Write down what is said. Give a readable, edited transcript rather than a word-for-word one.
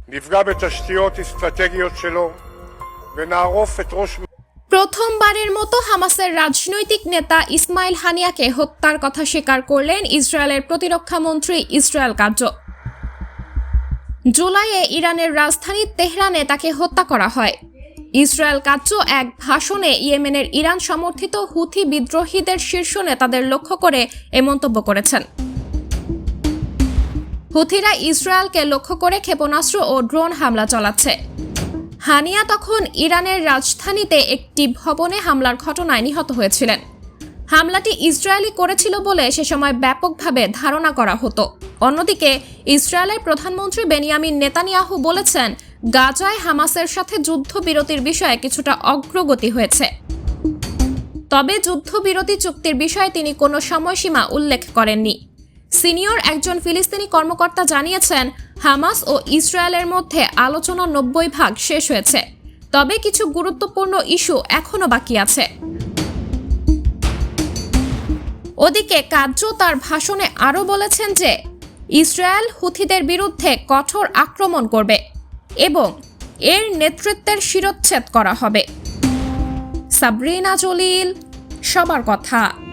נפגע בתשתיות אסטרטגיות שלו ונערוף את ראש প্রথমবারের মতো হামাসের রাজনৈতিক নেতা ইসমাইল হানিয়াকে হত্যার কথা স্বীকার করলেন ইসরায়েলের প্রতিরক্ষা মন্ত্রী ইসরায়েল কাটজ। জুলাইয়ে ইরানের রাজধানী তেহরানে তাকে হত্যা করা হয়। ইসরায়েল কাটজ এক ভাষণে ইয়েমেনের ইরান সমর্থিত হুথি বিদ্রোহীদের শীর্ষ নেতাদের লক্ষ্য করে এ মন্তব্য করেছেন। হুথিরা ইসরায়েলকে লক্ষ্য করে ক্ষেপণাস্ত্র ও ড্রোন হামলা চালাচ্ছে। হানিয়া তখন ইরানের রাজধানীতে একটি ভবনে হামলার ঘটনায় নিহত হয়েছিলেন। হামলাটি ইসরায়েলি করেছিল বলে সে সময় ব্যাপকভাবে ধারণা করা হতো। অন্যদিকে ইসরায়েলের প্রধানমন্ত্রী বেনিয়ামিন নেতানিয়াহু বলেছেন, গাজায় হামাসের সাথে যুদ্ধবিরতির বিষয়ে কিছুটা অগ্রগতি হয়েছে। তবে যুদ্ধবিরতি চুক্তির বিষয়ে তিনি কোনো সময়সীমা উল্লেখ করেননি। সিনিয়র একজন ফিলিস্তিনি কর্মকর্তা জানিয়েছেন, হামাস ও ইসরায়েলের মধ্যে আলোচনা 90% শেষ হয়েছে, তবে কিছু গুরুত্বপূর্ণ ইস্যু এখনো বাকি আছে। ওদিকে কাটজ তার ভাষণে আরও বলেছেন যে ইসরায়েল হুথিদের বিরুদ্ধে কঠোর আক্রমণ করবে এবং এর নেতৃত্বের শিরচ্ছেদ করা হবে। সাবরিনা জলিল, সবার কথা।